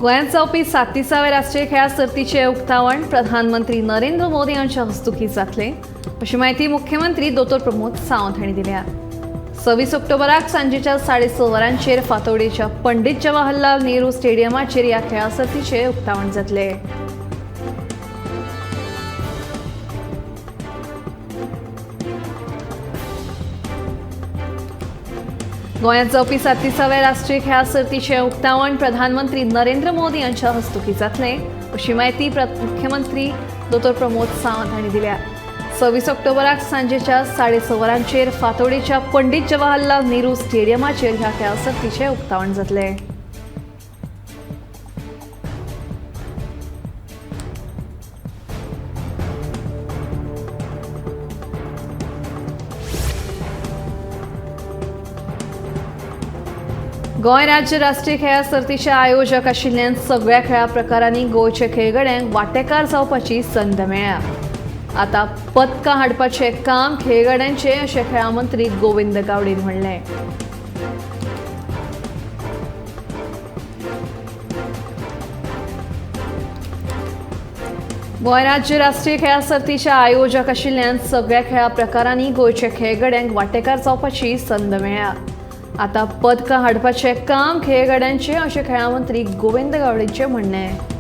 गोंयांत जावपी 37व्या राष्ट्रीय खेळा सर्तीचे उक्तावण प्रधानमंत्री नरेंद्र मोदी यांच्या हस्तुकी जातले अशी माहिती मुख्यमंत्री दोतोर प्रमोद सावंत हांणी दिल्या। 26 ऑक्टोबराक सांजेच्या 6:30 वरांचेर फातोर्डेच्या पंडित जवाहरलाल नेहरू स्टेडियमाचेर ह्या खेळा सर्तीचे उक्तावण जातले। गोंयांत जावपी 37व्या राष्ट्रीय खेळा सर्तीचे उक्तावण प्रधानमंत्री नरेंद्र मोदी यांच्या हस्तुकी जातले अशी माहिती मुख्यमंत्री दोतोर प्रमोद सावंत हांणी दिल्या। 26 ऑक्टोबराक सांजेच्या 6:30 वरांचेर फातोर्डेच्या पंडित जवाहरलाल नेहरू स्टेडियमाचेर ह्या खेळा सर्तीचे उक्तावण जातले। गोंय राज्य राष्ट्रीय खेळा सर्तीचे आयोजक आशिल्ल्यान सगळ्या खेळा प्रकारांनी गोंयचे खेळगड्यांक वांटेकार जावपाची संद मेळ्ळ्या। आता पदकां हाडपाचे काम खेळगड्यांचे अशें खेळा मंत्री गोविंद गावडेन म्हणलें। गोंय राज्य राष्ट्रीय खेळा सर्तीचे आयोजक आशिल्ल्यान सगळ्या खेळा प्रकारांनी गोंयचे खेळगड्यांक वांटेकार जावपाची संद मेळ्ळ्या। आता पदकां हाडपाचे काम खेळगड्यांचे अशें खेळा मंत्री गोविंद गावडेंचें म्हणणें।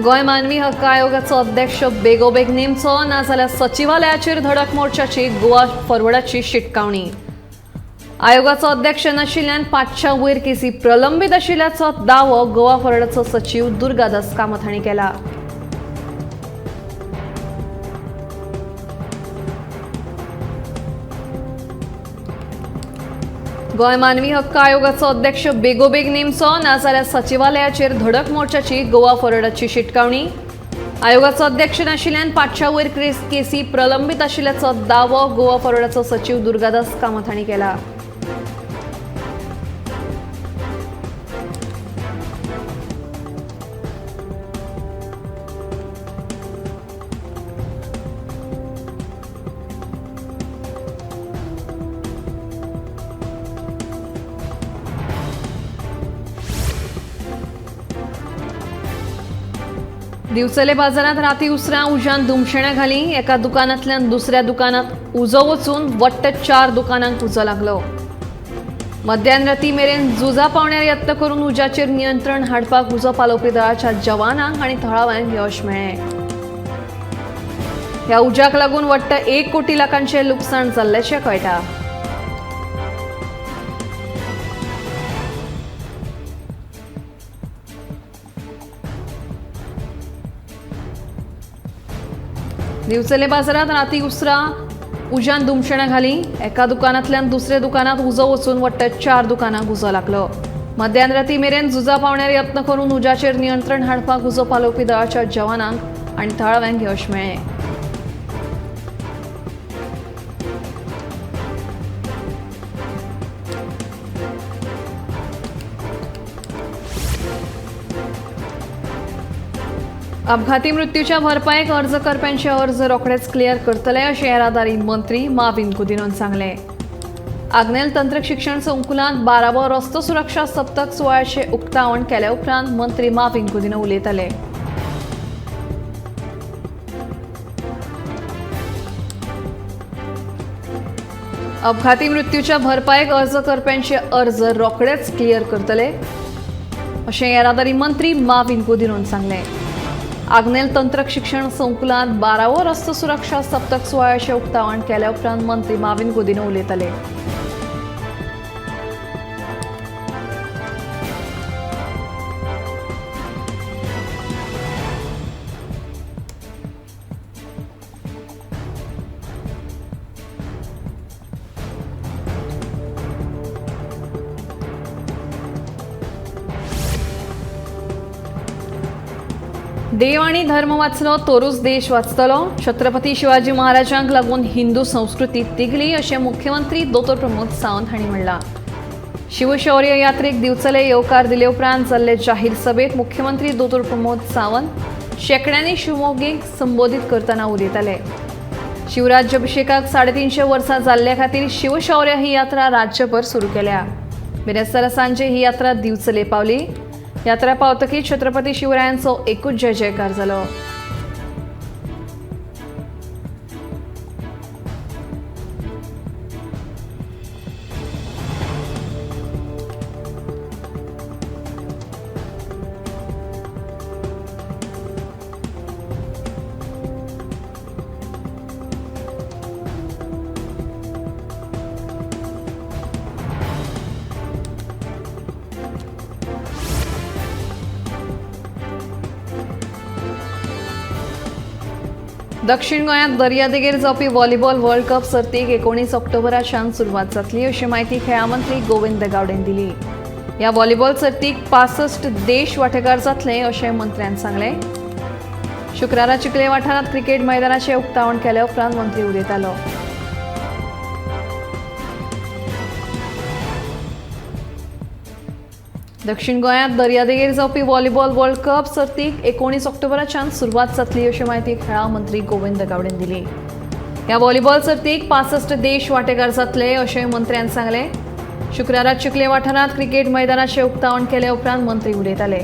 गोंय मानवी हक्क आयोगाचो अध्यक्ष बेगोबेग नेमचो नाजाल्यार सचिवालयाचेर धडक मोर्चाची गोवा फॉरवर्डाची शिटकावणी। आयोगाचो अध्यक्ष नाशिल्ल्यान 500 वयर केसी प्रलंबीत आशिल्ल्याचो दावो गोवा फॉरवर्डाचो सचिव दुर्गादास कामत हांणी केला। गोंय मानवी हक्क आयोगाचो अध्यक्ष बेगोबेग नेमचो नाजाल्यार सचिवालयाचेर धडक मोर्चाची गोवा फॉरवर्डाची शिटकावणी। आयोगाचो अध्यक्ष नाशिल्ल्यान 500 वयर केसी प्रलंबीत आशिल्ल्याचो दावो गोवा फॉरवर्डाचो सचिव दुर्गादास कामत हांणी केला। दिवचले बाजारात राती उसरां उज्यान दुमशेणां घाली एका दुकानांतल्यान दुसऱ्या दुकानांत उजो वचून वट्ट 4 दुकानांक उजो लागलो। मध्यान राती मेरेन झुजा पावण्यार यत्न करून उज्याचेर नियंत्रण हाडपाक उजो पालोवपी दळाच्या जवानांक आनी थळाव्यांक यश मेळ्ळें। ह्या उज्याक लागून वट्ट 1 कोटी लाखांचें लुकसाण जाल्ल्याचें कळटा। दिवचले बाजारात राती उसरां उज्यान दुमशेणां घाली एका दुकानांतल्यान दुसऱ्या दुकानांत उजो वचून वट्ट 4 दुकानांक उजो लागलो। मध्यान राती मेरेन झुजा पावण्यार यत्न करून उज्याचेर नियंत्रण हाडपाक उजो पालोवपी दळाच्या जवानांक आनी थळाव्यांक यश मेळ्ळें। अपघाती मृत्यूच्या भरपायेक अर्ज करप्यांचे अर्ज रोखडेच क्लियर करतले अशें येरादारी मंत्री माविन कुदिनोन सांगलें। आग्नेल तंत्र शिक्षण संकुलांत 12वो रस्तो सुरक्षा सप्तक सुवाळ्याचे उक्तावण केले उपरांत मंत्री माविन कुदिनो उलयताले। अपघाती मृत्यूच्या भरपायेक अर्ज करप्यांचे अर्ज रोखडेच क्लियर करतले अशें येरादारी मंत्री माविन कुदिनोन सांगलें। आग्नेल तंत्र शिक्षण संकुलांत 12वो रस्तो सुरक्षा सप्तक सुवाळ्याचे उक्तावण केले उपरांत मंत्री माविन कुदिनो उलयताले। देव आणि धर्म वाचलो तोरूच देश वाचतलो. छत्रपती शिवाजी महाराजांक लागून हिंदू संस्कृती तिगली अशें मुख्यमंत्री दोतोर प्रमोद सावंत हांणी म्हणलां. शिवशौर्य यात्रेक दिवचले येवकार दिले उपरांत जाल्ले जाहीर सभेत मुख्यमंत्री दोतोर प्रमोद सावंत शेकड्यांनी शिवमोगीक संबोधीत करतना उलयताले. शिवराज्याभिषेकाक 350 वर्सां जाल्ल्या खातीर शिवशौर्य ही यात्रा राज्यभर सुरू केल्या. बिरेस्तारा सांजे ही यात्रा दिवचले पावली. यात्रा पावतकीच छत्रपती शिवरायांचो एकूच जय जयकार जालो. दक्षिण गोंयांत दर्यादेगेर जावपी व्हॉलीबॉल वर्ल्ड कप सर्तीक 19 ऑक्टोबराच्यान सुरवात जातली अशी माहिती खेळा मंत्री गोविंद गावडेन दिली. ह्या व्हॉलीबॉल सर्तीक 65 देश वांटेकार जातले अशें मंत्र्यान सांगलें. शुक्रारा चिखले वाठारांत क्रिकेट मैदानाचें उक्तावण केले उपरांत मंत्री उलयतालो. दक्षिण गोंयांत दर्यादेगेर जावपी व्हॉलीबॉल वर्ल्ड कप सर्तीक 19 ऑक्टोबराच्यान सुरवात जातली अशी माहिती खेळा मंत्री गोविंद गावडेन दिली. ह्या व्हॉलीबॉल सर्तीक 65 देश वांटेकार जातले अशें मंत्र्यान सांगलें. शुक्रारा चिखले वाठारांत क्रिकेट मैदानाचें उक्तावण केले उपरांत मंत्री उलयताले.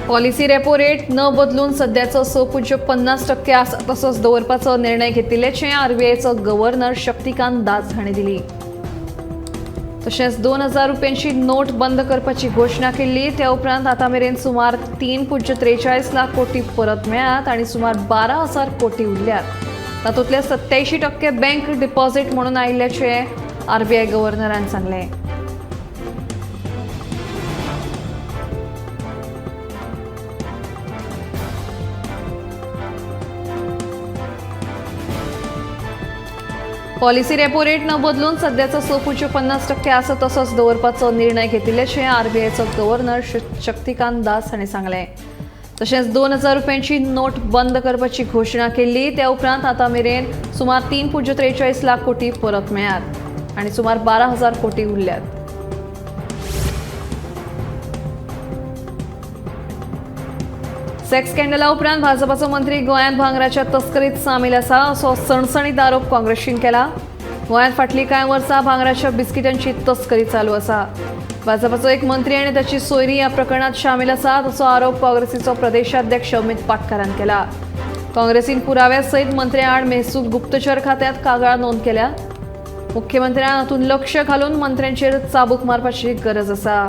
पॉलिसी रेपो रेट न बदलून सध्याचो 6.50% आसा तसोच दवरपाचो निर्णय घेतिल्ल्याचें आरबीआयचो गव्हर्नर शक्तिकांत दास हांणी दिली. तशेंच 2000 रुपयांची नोट बंद करपाची घोशणा केल्ली. त्या उपरांत आतां मेरेन सुमार 3.43 लाख कोटी परत मेळ्ळ्यात आनी सुमार 12,000 कोटी उरल्यात. तातूंतले 87% बँक डिपॉझिट म्हणून आयिल्ल्याचें आरबीआय गव्हर्नरान सांगलें. पॉलिसी रेपो रेट न बदलून सध्याचो 6.50% आसा तसोच दवरपाचो निर्णय घेतिल्ल्याचें आरबीआयचो गव्हर्नर शक्तिकांत दास हांणी सांगलें. तशेंच 2000 रुपयांची नोट बंद करपाची घोशणा केल्ली. त्या उपरांत आतां मेरेन सुमार 3.43 लाख कोटी परत मेळ्ळ्यात आनी सुमार 12,000 कोटी उरल्यात. सेक्स स्कॅन्डला उपरांत भाजपाचो मंत्री गोंयांत भांगराच्या तस्करीत सामील आसा असो सणसणीत आरोप काँग्रेसीन केला. गोंयांत फाटलीं कांय वर्सां भांगराच्या बिस्किटांची तस्करी चालू आसा. भाजपाचो एक मंत्री आनी ताची सोयरी ह्या प्रकरणात शामील आसात असो आरोप काँग्रेसीचो प्रदेशाध्यक्ष अमित पाटकारान केला. काँग्रेसीन पुराव्या सयत मंत्र्या आड मेहसूल गुप्तचर खात्यांत कागाळ नोंद केल्या. मुख्यमंत्र्यान हातूंत लक्ष घालून मंत्र्यांचेर चाबूक मारपाची गरज आसा.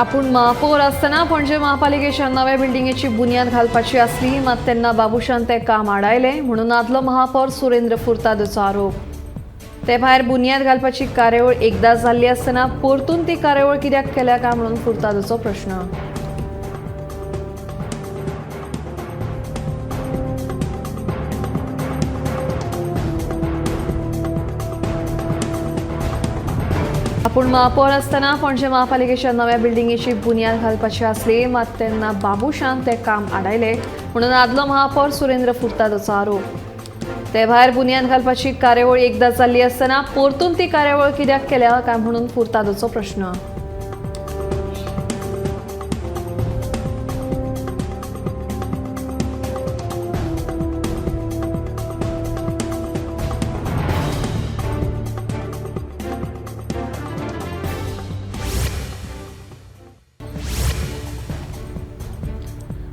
आपूण महापौर आसतना पणजे महापालिकेच्या नव्या बिल्डिंगेची बुन्याद घालपाची आसली मात तेन्ना बाबुशान तें काम आडायलें म्हणून आदलो महापौर सुरेंद्र फुर्तादोचो आरोप. ते भायर बुन्याद घालपाची कार्यावळ एकदां जाल्ली आसतना परतून ती कार्यावळ कित्याक केल्या काय म्हणून फुर्तादोचो प्रश्न. आपूण महापौर आसतना पणजे महापालिकेच्या नव्या बिल्डिंगेची बुन्याद घालपाची आसली मात तेन्ना बाबुशान तें काम आडायलें म्हणून आदलो महापौर सुरेंद्र फुर्तादोचो आरोप. ते भायर बुन्याद घालपाची कार्यावळ एकदां जाल्ली आसतना परतून ती कार्यावळ कित्याक केल्या काय म्हणून फुर्तादोचो प्रश्न.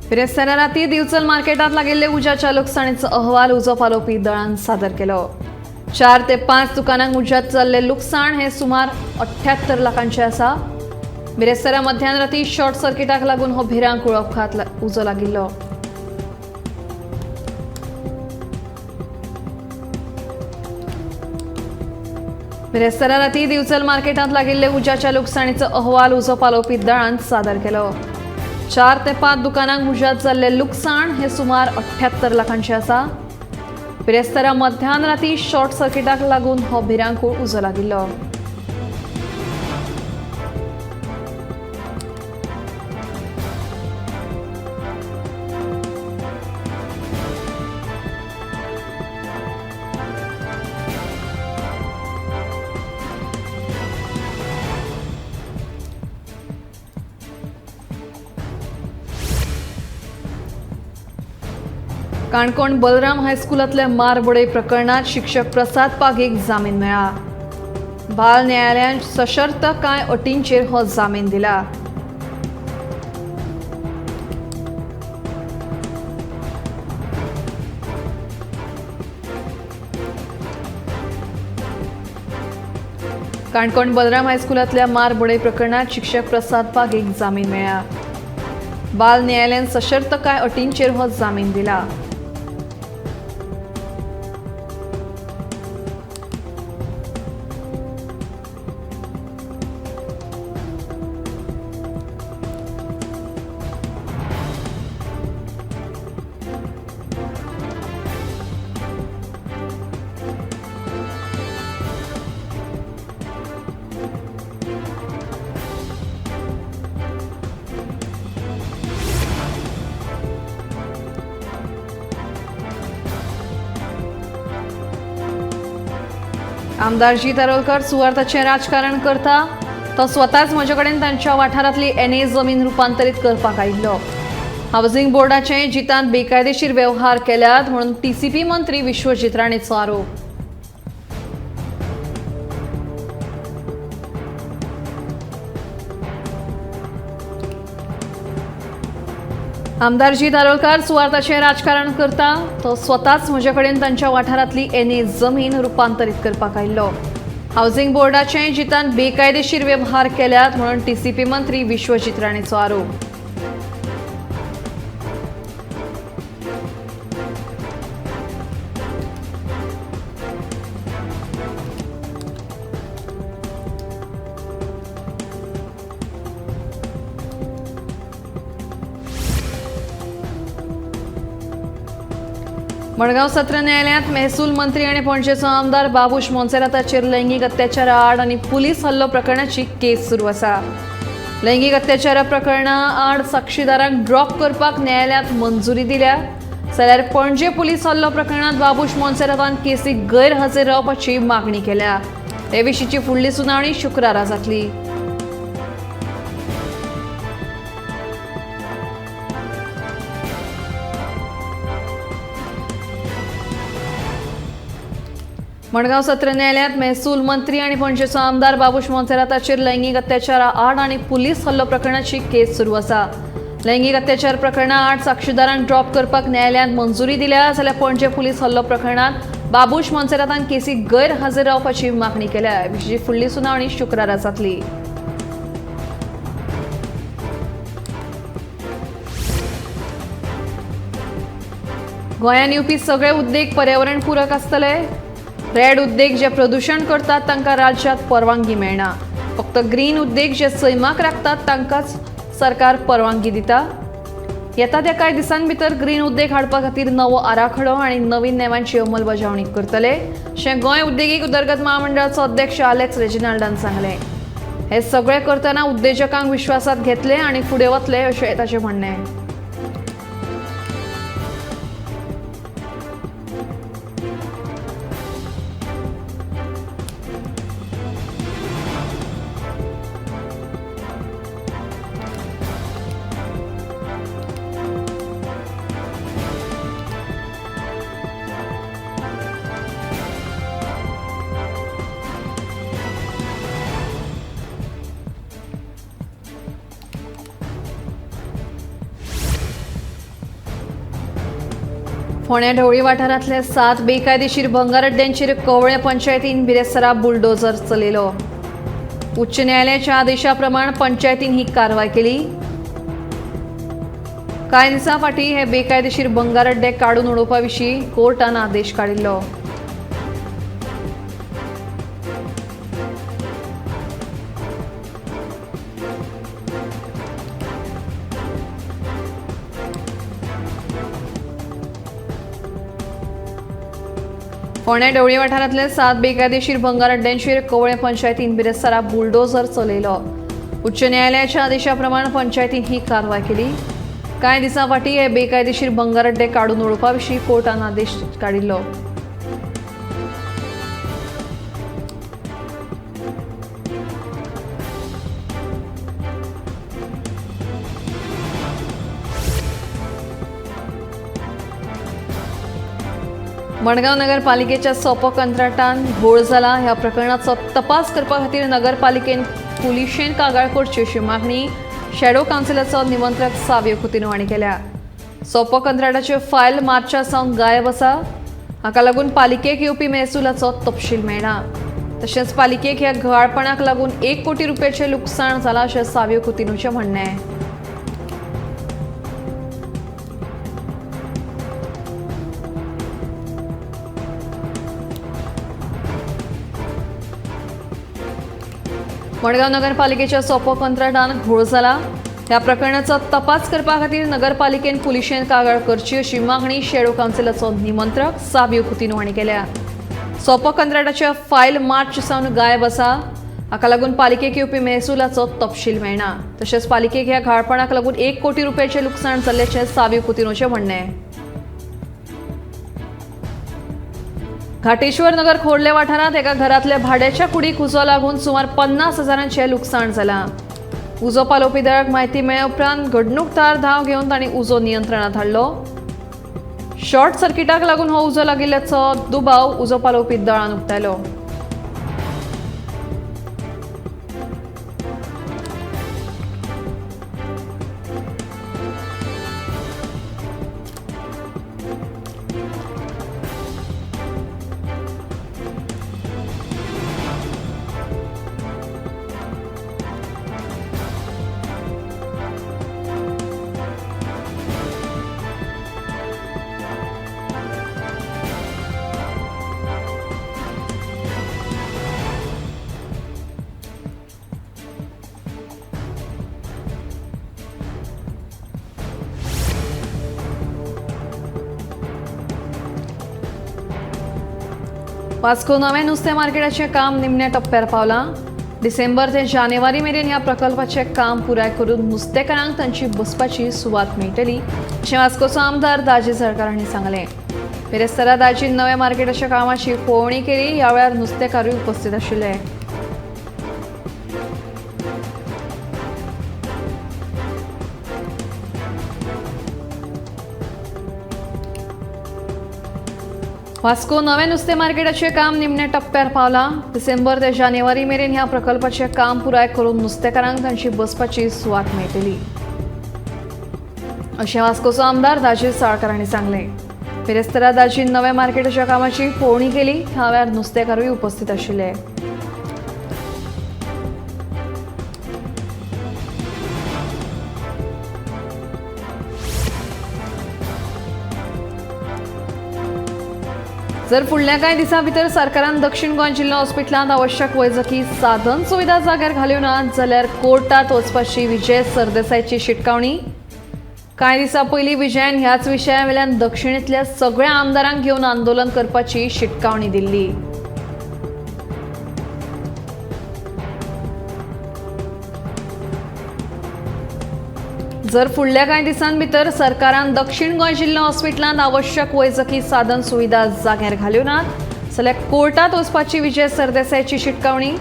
बिरेस्तारा राती दिवचल मार्केटात लागिल्ले उज्याच्या लुकसाणीचो अहवाल उजो पालोवपी दळान सादर केलो। 4 ते 5 दुकानांक उज्यात जाल्ले लुकसाण हे सुमार 78 लाखांचे आसा। बिरेस्तारा मध्यान राती शॉर्ट सर्किटाक लागून हो भिरांक अपघात उजो लागिल्लो। बिरेस्तारा राती दिवचल मार्केटात लागिल्ले उज्याच्या लुकसाणीचो अहवाल उजो पालोवपी दळान सादर केलो। 4 ते 5 दुकानांक उज्यात जाल्ले लुकसाण हे सुमार 78 लाखांचे आसा। बिरेस्तारा मध्यान राती शॉर्ट सर्किटाक लागून हो भिरांक उजो लागिल्लो। काणकोण बलराम हायस्कुलांतल्या मारबोडे प्रकरणात शिक्षक प्रसाद पागीक जामीन मेळ्ळा। बाल न्यायालयान सशर्त कांय अटींचेर हो जामीन दिला। काणकोण बलराम हायस्कुलांतल्या मारबोडे प्रकरणात शिक्षक प्रसाद पागीक जामीन मेळ्ळा। बाल न्यायालयान सशर्त कांय अटींचेर हो जामीन दिला। आमदार जी तारोलकर सुवार्थाचें राजकारण करता तो स्वताच म्हजे कडेन तांच्या वाठारांतली एनए जमीन रुपांतरीत करपाक आयिल्लो। हावसिंग बोर्डाचे जितांत बेकायदेशीर वेव्हार केल्यात म्हणून टीसीपी मंत्री विश्वजीत राणेचो आरोप। आमदार जी तारोलकर सुवार्थाचें राजकारण करता तो स्वताच म्हजे कडेन तांच्या वाठारांतली एनए जमीन रुपांतरीत करपाक आयिल्लो। हावसिंग बोर्डाचे जितांत बेकायदेशीर वेव्हार केल्यात म्हणून टीसीपी मंत्री विश्वजीत राणेचो आरोप। मडगांव सत्र न्यायालयात महसूल मंत्री आणि पणजेचो आमदार बाबूश मोन्सेराताचेर लैंगिक अत्याचारा आड आणि पुलीस हल्लो प्रकरणाची केस सुरू आसा। लैंगिक अत्याचारा प्रकरणा आड साक्षीदारांक ड्रॉप करपाक न्यायालयात मंजुरी दिल्या, जाल्यार पणजे पुलीस हल्लो प्रकरणात बाबूश मोन्सेरातान केसीक गैरहजर रावपाची मागणी केल्या। ते विशींची फुडली सुनावणी शुक्रारा जातली। मडगांव सत्र न्यायालयात महसूल मंत्री आणि पणजेचो आमदार बाबूश मोन्सेराताचेर लैंगिक अत्याचारा आड आणि पुलीस हल्लो प्रकरणाची केस सुरू आसा। लैंगिक अत्याचार प्रकरणा आड साक्षीदारांक ड्रॉप करपाक न्यायालयान मंजुरी दिल्या, जाल्यार पणजे पुलीस हल्लो प्रकरणात बाबूश मोन्सेरातान केसीक गैरहजर रावपाची मागणी केल्या। विशींची फुडली सुनावणी शुक्रारा जातली। गोंयांत येवपी सगळे उद्देग पर्यावरण पूरक आसतले। रेड उद्देग जे प्रदूषण करतात तांकां राज्यांत परवानगी मेळना। फक्त ग्रीन उद्देग जे सैमाक राखतात तांकांच सरकार परवानगी दिता। येता त्या कांय दिसां भितर ग्रीन उद्देग हाडपा खातीर नवो आराखडो आनी नवीन नेमांची अंमलबजावणी करतले, अशें गोंय उद्देगीक उदरगत महामंडळाचो अध्यक्ष आलेक्स रेजिनाल्डान सांगलें। हे सगळें करतना उद्देजकांक विश्वासांत घेतले आनी फुडें वतले अशें ताचें म्हणणें। फोंड्या ढवळी वाठारांतले 7 बेकायदेशीर भंगार अड्ड्यांचेर कवळे पंचायतीन बिरेस्तारा बुलडोजर चलयलो. उच्च न्यायालयाच्या आदेशा प्रमाण पंचायतीन ही कारवाय केली. कांय दिसां फाटीं हे बेकायदेशीर भंगार अड्डे काडून उडोवपा विशीं कोर्टान आदेश काडिल्लो. फोंड्या ढवळी वाठारांतले 7 बेकायदेशीर भंगार अड्ड्यांचेर कवळे पंचायतीन बिरेस्तारा बुलडोजर चलयलो. उच्च न्यायालयाच्या आदेशा प्रमाण पंचायतीन ही कारवाय केली. कांय दिसां फाटीं हे बेकायदेशीर भंगार अड्डे काडून उडोवपा विशीं कोर्टान आदेश काडिल्लो. मडगांव नगरपालिकेच्या सोपो कंत्राटान घोळ जाला. ह्या प्रकरणाचो तपास करपा खातीर नगरपालिकेन पुलिशेन कागाळ करची अशी मागणी शॅडो कावन्सिलाचो निमंत्रक सावयो कुतिनो हांणी केल्या. सोपो कंत्राटाच्यो फायल मार्चा सावन गायब आसा. हाका लागून पालिकेक येवपी महसुलाचो तपशील मेळना. तशेंच पालिकेक ह्या गहाळपणाक लागून 1 कोटी रुपयांचें लुकसाण जालां अशें सावयो कुतिनोचें म्हणणें. मडगांव नगरपालिकेच्या सोपो कंत्राटान घोळ जाला. ह्या प्रकरणाचो तपास करपा खातीर नगरपालिकेन पुलिशेन कागाळ करची अशी मागणी शॅडो कावन्सिलाचो निमंत्रक सावयो कुतिनो हांणी केल्या. सोपो कंत्राटाच्या फायल मार्च सावन गायब आसा. हाका लागून पालिकेक येवपी महसुलाचो तपशील मेळना. तशेंच पालिकेक ह्या घाळपणाक लागून 1 कोटी रुपयांचें लुकसाण जाल्ल्याचें सावयो कुतिनोचें म्हणणें. घाटेश्वर नगर खोर्ले वाठारांत एका घरांतल्या भाड्याच्या कुडीक उजो लागून सुमार 50,000चें लुकसाण जालां. उजो पालोवपी दळाक म्हायती मेळ्ळे उपरांत घडणूकदार धांव घेवन तांणी उजो नियंत्रणांत हाडलो. शॉर्ट सर्किटाक लागून हो उजो लागिल्ल्याचो दुबाव उजो पालोवपी दळान उक्तायलो. वास्को नवे नुस्तें मार्केटाचें काम निमण्या टप्प्यार पावलां. डिसेंबर ते जानेवारी मेरेन ह्या प्रकल्पाचें काम पुराय करून नुस्तेकारांक तांची बसपाची सुवात मेळटली अशें वास्कोचो आमदार दाजी सरकार हांणी सांगलें. बिरेस्तारा दाजीन नव्या मार्केटाच्या कामाची पळोवणी केली. ह्या वेळार नुस्तेकारूय उपस्थित आशिल्ले. वास्को नवे नुस्तें मार्केटाचें काम निमण्या टप्प्यार पावलां. डिसेंबर ते जानेवारी मेरेन ह्या प्रकल्पाचें काम पुराय करून नुस्तेकारांक तांची बसपाची सुवात मेळटली अशें वास्कोचो आमदार दाजी साळकार हांणी सांगलें. बिरेस्तारा दाजीन नव्या मार्केटाच्या कामाची पळोवणी केली. ह्या वेळार नुस्तेकारूय उपस्थित आशिल्ले. जर फुडल्या कांय दिसां भितर सरकारान दक्षिण गोंय जिल्लो हॉस्पिटलांत आवश्यक वैजकी साधन सुविधा जाग्यार घाल्यो नात जाल्यार कोर्टात वचपाची विजय सरदेसायची शिटकावणी. कांय दिसां पयलीं विजयान ह्याच विशया वेल्यान दक्षिणेंतल्या सगळ्या आमदारांक घेवन आंदोलन करपाची शिटकावणी दिल्ली. जर फुडल्या कांय दिसां भितर सरकारान दक्षिण गोंय जिल्लो हॉस्पिटलांत आवश्यक वैजकी साधन सुविधा जाग्यार घाल्यो नात जाल्यार कोर्टात वचपाची विजय सरदेसायची शिटकावणी.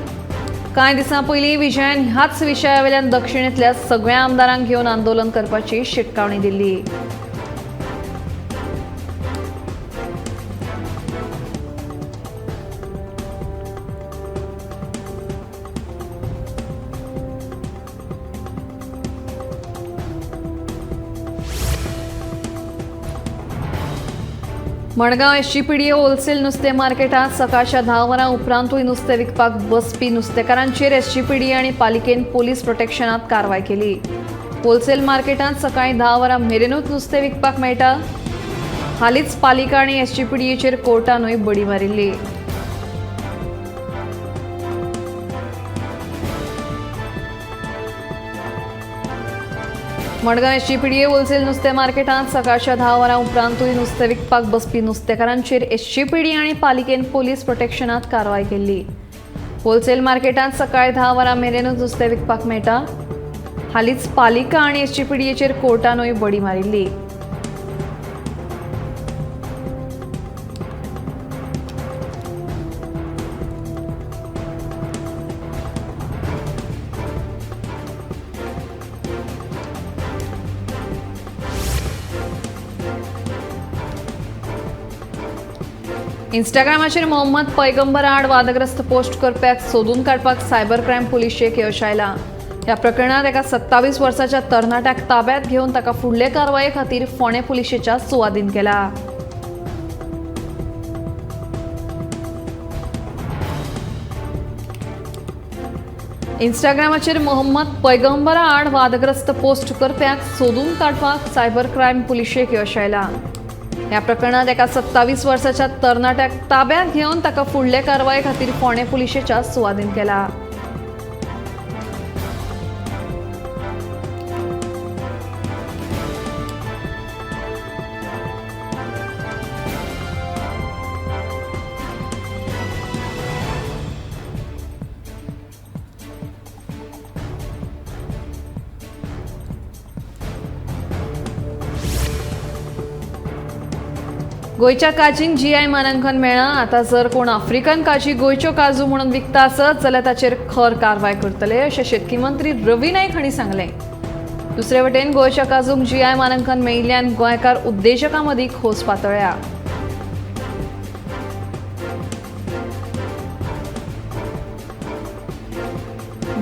कांय दिसां पयलीं विजयान ह्याच विशया वेल्यान दक्षिणेंतल्या सगळ्या आमदारांक घेवन आंदोलन करपाची शिटकावणी दिल्ली. मडगांव एसजीपीडीए होलसेल नुस्तें मार्केटात सकाळच्या 10 वरां उपरांतूय नुस्तें विकपाक बसपी नुस्तेकारांचेर एसजीपीडीए आनी पालिकेन पोलीस प्रोटेक्शनांत कारवाय केली। होलसेल मार्केटात सकाळी 10 वरां मेरेनूच नुस्तें विकपाक मेळटा। हालींच पालिका आनी एसजीपीडीएचेर कोर्टानूय बडी मारिल्ली। मडगांव एसजीपीडीए होलसेल नुस्तें मार्केटात सकाळच्या 10 वरां उपरांतूय नुस्तें विकपाक बसपी नुस्तेकारांचेर एसजीपीडीए आनी पालिकेन पोलीस प्रोटेक्शनांत कारवाय केल्ली। होलसेल मार्केटात सकाळी 10 वरां मेरेनूच नुस्तें विकपाक मेळटा। हालींच पालिका आनी एसजीपीडीएचेर कोर्टानूय बडी मारिल्ली। इंस्टाग्रामाचेर मोहम्मद पैगंबरा आड वादग्रस्त पोस्ट करप्याक सोदून काडपाक सायबर क्रायम पुलिशेक यश आयलां। ह्या प्रकरणात एका 27 वर्साच्या तरणाट्याक ताब्यात घेवन ताका फुडले कारवाये खातीर फोंडे पुलिशेच्या सुवादीन केला। इंस्टाग्रामाचेर मोहम्मद पैगंबरा आड वादग्रस्त पोस्ट करप्याक सोदून काडपाक सायबर क्रायम पुलिशेक यश आयलां। ह्या प्रकरणात एका 27 वर्साच्या तरणाट्याक ताब्यात घेवन ताका फुडले कारवाये खातीर फोंडे पुलिशेच्या सुवादीन केला। गोयच्या काजींक जीआय मानांकन मेळ्ळां। आतां जर कोण आफ्रिकन काजी गोयच्यो काजू म्हणून विकता आसत जाल्यार ताचेर खर कारवाय करतले, अशें शेतकी मंत्री रवी नाईक हांणी सांगलें। दुसरे वटेन गोयच्या काजूंक जीआय मानांकन मेळिल्ल्यान गोंयकार उद्देजकां मदीं खोस पातळ्ळ्या।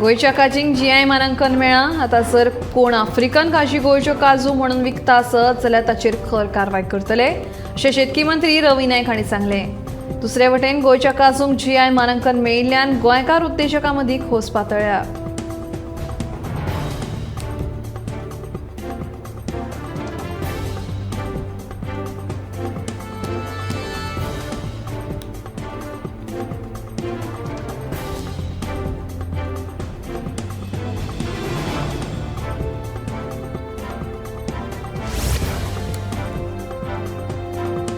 गोयच्या काजींक जीआय मानांकन मेळ्ळां। आतां जर कोण आफ्रिकन काजी गोयच्यो काजू म्हणून विकता आसत जाल्यार ताचेर खर कारवाय करतले, अशें शेतकी मंत्री रवी नाईक हांणी सांगलें। दुसरे वटेन गोयच्या काजूंक जीआय मानांकन मेळिल्ल्यान गोंयकार उद्देजकां मदीं खोस पातळ्ळ्या।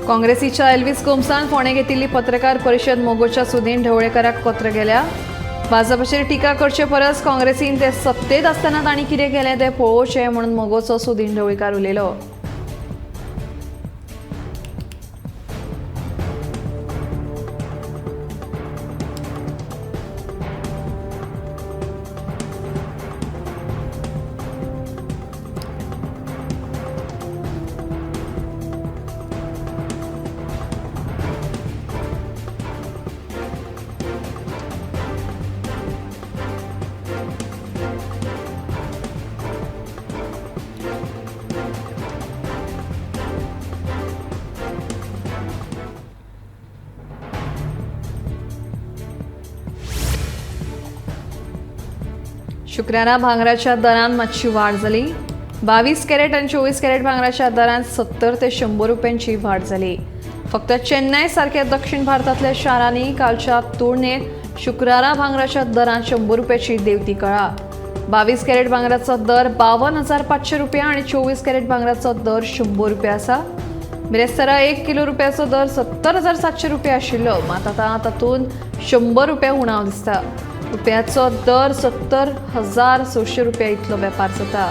काँग्रेसीच्या एल्विस गोमसान फोंडे घेतिल्ली पत्रकार परिशद मोगोच्या सुदीन ढवळेकाराक पत्र गेल्या। भाजपाचेर टिका करचे परस काँग्रेसीन ते सत्तेत आसतना तांणी कितें केलें तें पळोवचें म्हणून मोगोचो सुदीन ढवळीकार उलयलो। शुक्रारा भांगराच्या दरांत मातशी वाड जाली। 22 कॅरेट आनी 24 कॅरेट भांगराच्या दरांत 70 ते 100 रुपयांची वाड जाली। फक्त चेन्नय सारख्या दक्षिण भारतांतल्या शारांनी कालच्या तुळनेत शुक्रारा भांगराच्या दरांत 100 रुपयाची देंवती कळ्ळा। 22 कॅरेट भांगराचो दर 52,500 रुपया आनी 24 कॅरेट भांगराचो दर 100 रुपया आसा। बिरेस्तारा 1 किलो रुपयाचो दर 70,700 रुपया आशिल्लो, मात आतां तातूंत 100 रुपया उणाव दिसता। रुपयाचो दर 70,600 रुपया इतलो वेपार जाता।